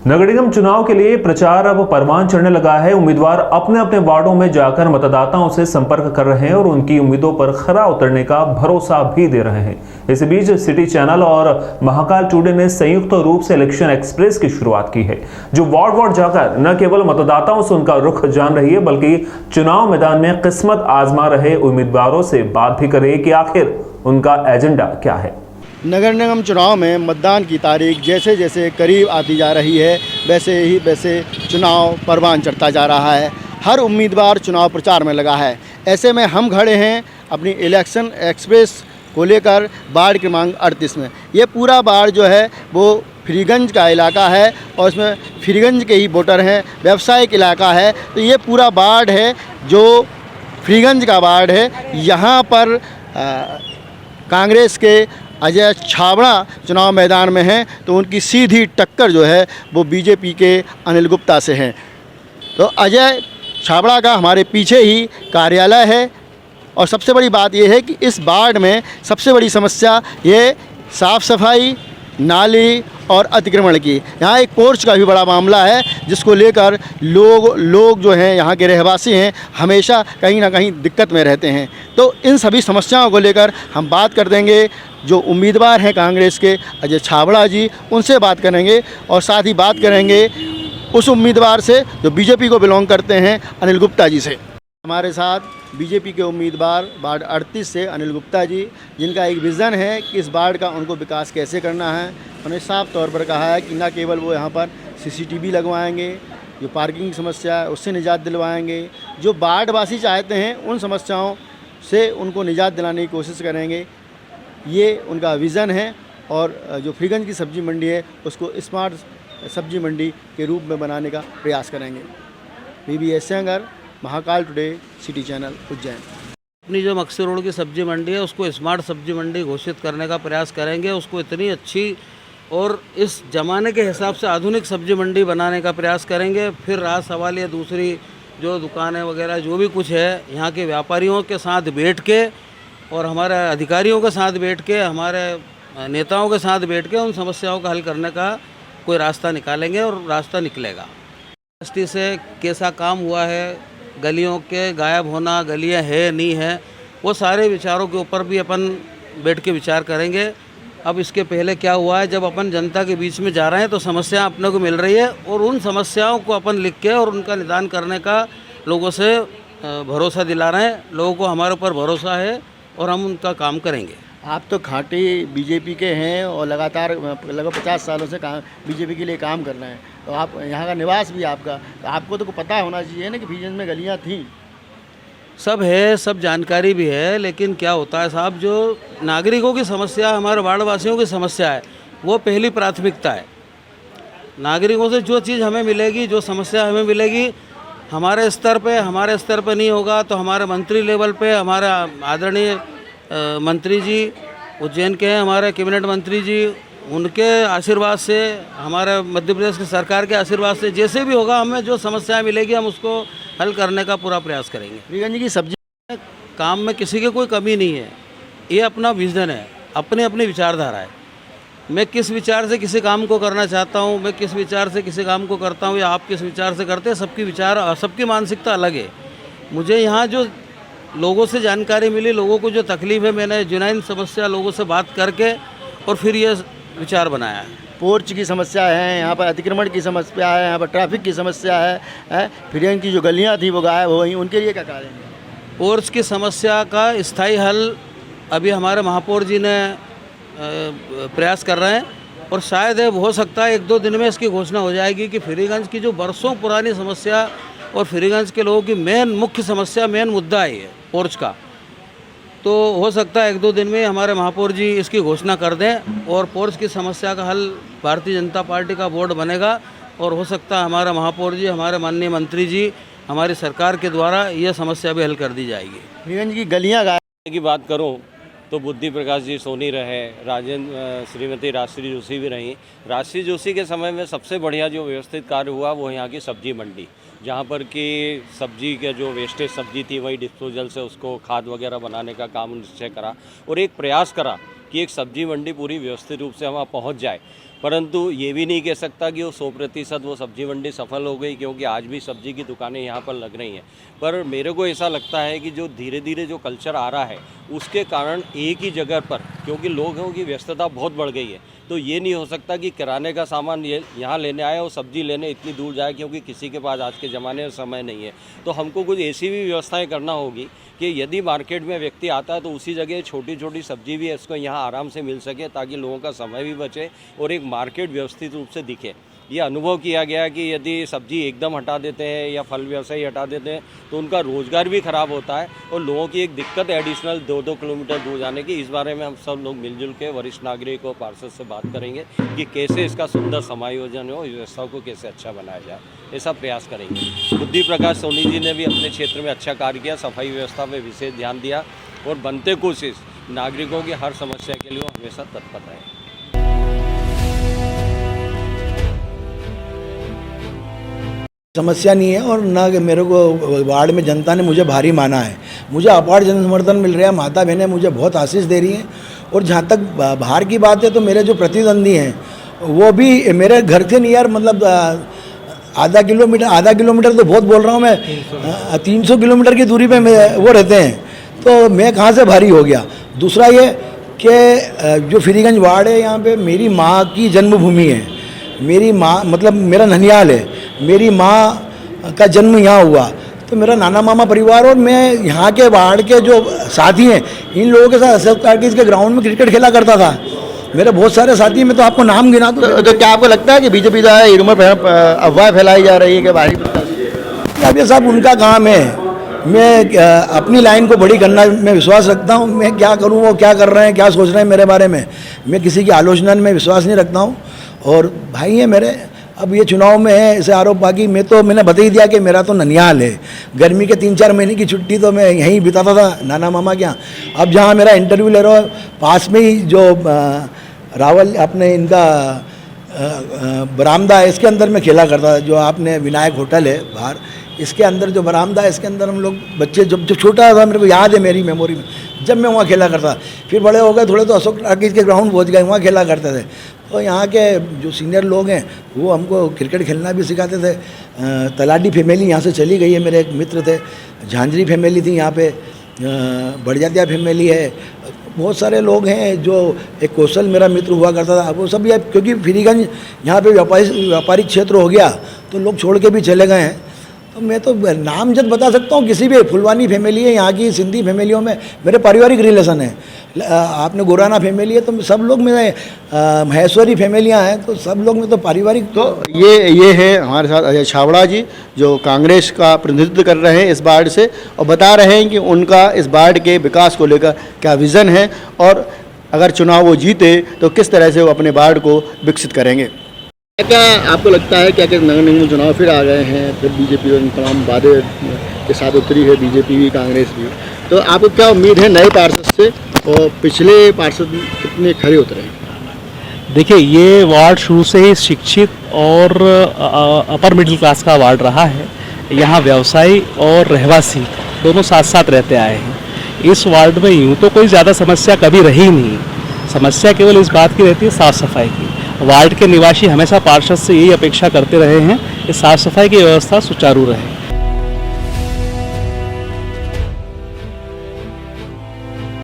नगर निगम चुनाव के लिए प्रचार अब परवान चढ़ने लगा है। उम्मीदवार अपने अपने वार्डों में जाकर मतदाताओं से संपर्क कर रहे हैं और उनकी उम्मीदों पर खरा उतरने का भरोसा भी दे रहे हैं। इस बीच सिटी चैनल और महाकाल टुडे ने संयुक्त रूप से इलेक्शन एक्सप्रेस की शुरुआत की है, जो वार्ड वार्ड जाकर न केवल मतदाताओं से उनका रुख जान रही है, बल्कि चुनाव मैदान में किस्मत आजमा रहे उम्मीदवारों से बात भी कर रही है कि आखिर उनका एजेंडा क्या है। नगर निगम चुनाव में मतदान की तारीख जैसे जैसे करीब आती जा रही है, वैसे चुनाव परवान चढ़ता जा रहा है। हर उम्मीदवार चुनाव प्रचार में लगा है। ऐसे में हम खड़े हैं अपनी इलेक्शन एक्सप्रेस को लेकर वार्ड क्रमांक 38 में। ये पूरा वार्ड जो है वो फ्रीगंज का इलाका है और इसमें फ्रीगंज के ही वोटर हैं। व्यावसायिक इलाका है, तो ये पूरा वार्ड है जो फ्रीगंज का वार्ड है। यहाँ पर कांग्रेस के अजय छाबड़ा चुनाव मैदान में हैं, तो उनकी सीधी टक्कर जो है वो बीजेपी के अनिल गुप्ता से है। तो अजय छाबड़ा का हमारे पीछे ही कार्यालय है और सबसे बड़ी बात यह है कि इस वार्ड में सबसे बड़ी समस्या ये साफ़ सफाई, नाली और अतिक्रमण की। यहाँ एक पोर्च का भी बड़ा मामला है, जिसको लेकर लोग जो हैं, यहाँ के रहवासी हैं, हमेशा कहीं ना कहीं दिक्कत में रहते हैं। तो इन सभी समस्याओं को लेकर हम बात कर देंगे। जो उम्मीदवार हैं कांग्रेस के अजय छाबड़ा जी, उनसे बात करेंगे और साथ ही बात करेंगे उस उम्मीदवार से जो बीजेपी को बिलोंग करते हैं, अनिल गुप्ता जी से। हमारे साथ बीजेपी के उम्मीदवार वार्ड 38 से अनिल गुप्ता जी, जिनका एक विज़न है कि इस वार्ड का उनको विकास कैसे करना है। उन्होंने साफ तौर पर कहा है कि न केवल वो यहाँ पर CCTV लगवाएंगे, जो पार्किंग की समस्या है उससे निजात दिलवाएंगे, जो वार्डवासी चाहते हैं उन समस्याओं से उनको निजात दिलाने की कोशिश करेंगे। ये उनका विज़न है और जो फ्रीगंज की सब्जी मंडी है उसको स्मार्ट सब्जी मंडी के रूप में बनाने का प्रयास करेंगे। PBS Sengar, Mahakal today, city channel, Ujjain. अपनी जो मक्सी रोड की सब्जी मंडी है उसको स्मार्ट सब्जी मंडी घोषित करने का प्रयास करेंगे। उसको इतनी अच्छी और इस ज़माने के हिसाब से आधुनिक सब्जी मंडी बनाने का प्रयास करेंगे। फिर रहा सवाल ये दूसरी जो दुकानें वगैरह जो भी कुछ है, यहाँ के व्यापारियों के साथ बैठ के और हमारे अधिकारियों के साथ बैठ के, हमारे नेताओं के साथ बैठ के उन समस्याओं का हल करने का कोई रास्ता निकालेंगे और रास्ता निकलेगा। यूनिवर्सिटी से कैसा काम हुआ है, गलियों के गायब होना, गलियां है नहीं है, वो सारे विचारों के ऊपर भी अपन बैठ के विचार करेंगे। अब इसके पहले क्या हुआ है, जब अपन जनता के बीच में जा रहे हैं तो समस्या अपने को मिल रही है और उन समस्याओं को अपन लिख के और उनका निदान करने का लोगों से भरोसा दिला रहे हैं। लोगों को हमारे ऊपर भरोसा है और हम उनका काम करेंगे। आप तो खाटी बीजेपी के हैं और लगातार लगभग 50 सालों से बीजेपी के लिए काम कर रहे हैं, तो आप यहाँ का निवास भी आपका, तो आपको तो पता होना चाहिए ना कि फ्रीगंज में गलियाँ थीं। सब है, सब जानकारी भी है, लेकिन क्या होता है साहब, जो नागरिकों की समस्या, हमारे वार्डवासियों की समस्या है, वो पहली प्राथमिकता है। नागरिकों से जो चीज़ हमें मिलेगी, जो समस्या हमें मिलेगी, हमारे स्तर पे नहीं होगा तो हमारे मंत्री लेवल पे, हमारे आदरणीय मंत्री जी उज्जैन के हैं, हमारे कैबिनेट मंत्री जी, उनके आशीर्वाद से, हमारे मध्य प्रदेश की सरकार के आशीर्वाद से जैसे भी होगा, हमें जो समस्याएं मिलेगी हम उसको हल करने का पूरा प्रयास करेंगे। फ्रीगंज की सब्जी काम में किसी की कोई कमी नहीं है, ये अपना विजन है, अपनी अपनी विचारधारा है। मैं किस विचार से किसी काम को करना चाहता हूँ, मैं किस विचार से किसी काम को करता हूँ या आप किस विचार से करते हैं, सबकी विचार, सबकी मानसिकता अलग है। मुझे यहाँ जो लोगों से जानकारी मिली, लोगों को जो तकलीफ़ है, मैंने जुनैन समस्या लोगों से बात करके और फिर ये विचार बनाया है। पोर्च की समस्या है, यहाँ पर अतिक्रमण की समस्या है, यहाँ पर ट्रैफिक की समस्या है, फ्रीगंज की जो गलियाँ थी वो गायब हो गई, उनके लिए क्या करेंगे? पोर्च की समस्या का स्थायी हल अभी हमारे महापौर जी ने प्रयास कर रहे हैं और शायद हो सकता है 1-2 दिन में इसकी घोषणा हो जाएगी कि फ्रीगंज की जो बरसों पुरानी समस्या और फ्रीगंज के लोगों की मुख्य समस्या, मेन मुद्दा है पोर्च का, तो हो सकता है 1-2 दिन में हमारे महापौर जी इसकी घोषणा कर दें और पोर्च की समस्या का हल भारतीय जनता पार्टी का बोर्ड बनेगा और हो सकता है हमारा महापौर जी, हमारे माननीय मंत्री जी, हमारी सरकार के द्वारा यह समस्या भी हल कर दी जाएगी। फ्रीगंज की गलियाँ की बात करूं तो बुद्धि प्रकाश जी सोनी रहे, श्रीमती राजश्री जोशी भी रहीं। राजश्री जोशी के समय में सबसे बढ़िया जो व्यवस्थित कार्य हुआ वो यहाँ की सब्जी मंडी, जहाँ पर कि सब्जी के जो वेस्टेज सब्जी थी वही डिस्पोजल से उसको खाद वगैरह बनाने का काम निश्चय करा और एक प्रयास करा कि एक सब्जी मंडी पूरी व्यवस्थित रूप से वहाँ पहुँच जाए। परंतु ये भी नहीं कह सकता कि वो 100% वो सब्जी मंडी सफल हो गई, क्योंकि आज भी सब्जी की दुकानें यहाँ पर लग रही हैं। पर मेरे को ऐसा लगता है कि जो धीरे धीरे जो कल्चर आ रहा है उसके कारण एक ही जगह पर, क्योंकि लोगों की व्यस्तता बहुत बढ़ गई है, तो ये नहीं हो सकता कि किराने का सामान ये यहाँ लेने आए और सब्जी लेने इतनी दूर जाए, क्योंकि किसी के पास आज के ज़माने में समय नहीं है। तो हमको कुछ ऐसी भी व्यवस्थाएं करना होगी कि यदि मार्केट में व्यक्ति आता है तो उसी जगह छोटी छोटी सब्जी भी इसको यहाँ आराम से मिल सके, ताकि लोगों का समय भी बचे और एक मार्केट व्यवस्थित रूप से दिखे। ये अनुभव किया गया कि यदि सब्जी एकदम हटा देते हैं या फल व्यवसायी हटा देते हैं तो उनका रोज़गार भी ख़राब होता है और लोगों की एक दिक्कत एडिशनल 2-2 किलोमीटर दूर जाने की। इस बारे में हम सब लोग मिलजुल के वरिष्ठ नागरिक और पार्षद से बात करेंगे कि कैसे इसका सुंदर समायोजन हो, इस व्यवस्था को कैसे अच्छा बनाया जाए, ऐसा प्रयास करेंगे। बुद्धि प्रकाश सोनी जी ने भी अपने क्षेत्र में अच्छा कार्य किया, सफाई व्यवस्था में विशेष ध्यान दिया और बनते कोशिश नागरिकों की हर समस्या के लिए वो हमेशा तत्पर है। समस्या नहीं है और ना कि मेरे को वार्ड में जनता ने मुझे भारी माना है। मुझे अपार जन समर्थन मिल रहा है, माता बहनें मुझे बहुत आशीष दे रही हैं। और जहाँ तक बाहर की बात है तो मेरे जो प्रतिद्वंदी हैं वो भी मेरे घर से नहीं यार, मतलब आधा किलोमीटर तो बहुत बोल रहा हूँ मैं, 300 किलोमीटर की दूरी पे वो रहते हैं, तो मैं कहाँ से भारी हो गया। दूसरा ये कि जो फ्रीगंज वार्ड है यहाँ पे मेरी माँ की जन्मभूमि है, मेरी माँ मतलब मेरा ननियाल है, मेरी माँ का जन्म यहाँ हुआ, तो मेरा नाना मामा परिवार और मैं यहाँ के वार्ड के जो साथी हैं इन लोगों के साथ अशोक टाकीज के ग्राउंड में क्रिकेट खेला करता था। मेरे बहुत सारे साथी, मैं तो आपको नाम गिना दूँ। तो क्या आपको लगता है कि बीजेपी द्वारा ये रूमर अफवाह फैलाई जा रही है कि भारी अब ये सब उनका काम है। मैं अपनी लाइन को बड़ी करना में विश्वास रखता हूँ। मैं क्या करूँ, वो क्या कर रहे हैं, क्या सोच रहे हैं मेरे बारे में, मैं किसी की आलोचना में विश्वास नहीं रखता हूँ। और भाई है मेरे, अब ये चुनाव में है ऐसे आरोप, बाकी मैंने बता ही दिया कि मेरा तो ननियाल है। गर्मी के 3-4 महीने की छुट्टी तो मैं यहीं बिताता था नाना मामा के यहाँ। अब जहाँ मेरा इंटरव्यू ले रहा हूँ पास में ही जो रावल अपने इनका बरामदा है, इसके अंदर मैं खेला करता था। जो आपने विनायक होटल है बाहर, इसके अंदर जो बरामदा है इसके अंदर हम लोग बच्चे जब छोटा था, मेरे को याद है मेरी मेमोरी में, जब मैं वहाँ खेला करता। फिर बड़े हो गए थोड़े तो अशोक टाकीज के ग्राउंड पहुँच गए, वहाँ खेला करते थे। तो यहाँ के जो सीनियर लोग हैं वो हमको क्रिकेट खेलना भी सिखाते थे। तलाटी फैमिली यहाँ से चली गई है, मेरे एक मित्र थे, झांझरी फैमिली थी यहाँ पे, बढ़जातिया फैमिली है, बहुत सारे लोग हैं। जो एक कौशल मेरा मित्र हुआ करता था, वो सब क्योंकि फ्रीगंज यहाँ पे व्यापारिक क्षेत्र हो गया तो लोग छोड़ के भी चले गए हैं। तो मैं तो नामजद बता सकता हूँ, किसी भी फुलवानी फैमिली है, यहाँ की सिंधी फैमिलियों में मेरे पारिवारिक रिलेशन है। आपने गोराना फैमिली है, तो सब लोग मेरे महेश्वरी फैमिलियाँ हैं, तो सब लोग में तो पारिवारिक। तो ये है हमारे साथ अजय छाबड़ा जी, जो कांग्रेस का प्रतिनिधित्व कर रहे हैं इस वार्ड से, और बता रहे हैं कि उनका इस वार्ड के विकास को लेकर क्या विज़न है और अगर चुनाव वो जीते तो किस तरह से वो अपने वार्ड को विकसित करेंगे। क्या आपको लगता है क्या नगर निगम चुनाव फिर आ गए हैं, फिर बीजेपी और तमाम वादे के साथ उतरी है बीजेपी भी कांग्रेस भी, तो आपको क्या उम्मीद है नए पार्षद से और पिछले पार्षद कितने खरे उतरे हैं? देखिए, ये वार्ड शुरू से ही शिक्षित और अपर मिडिल क्लास का वार्ड रहा है। यहाँ व्यवसायी और रहवासी दोनों साथ साथ रहते आए हैं। इस वार्ड में यूँ तो कोई ज़्यादा समस्या कभी रही नहीं, समस्या केवल इस बात की रहती है साफ़ सफाई की। वार्ड के निवासी हमेशा पार्षद से यही अपेक्षा करते रहे हैं कि साफ़ सफाई की व्यवस्था सुचारू रहे।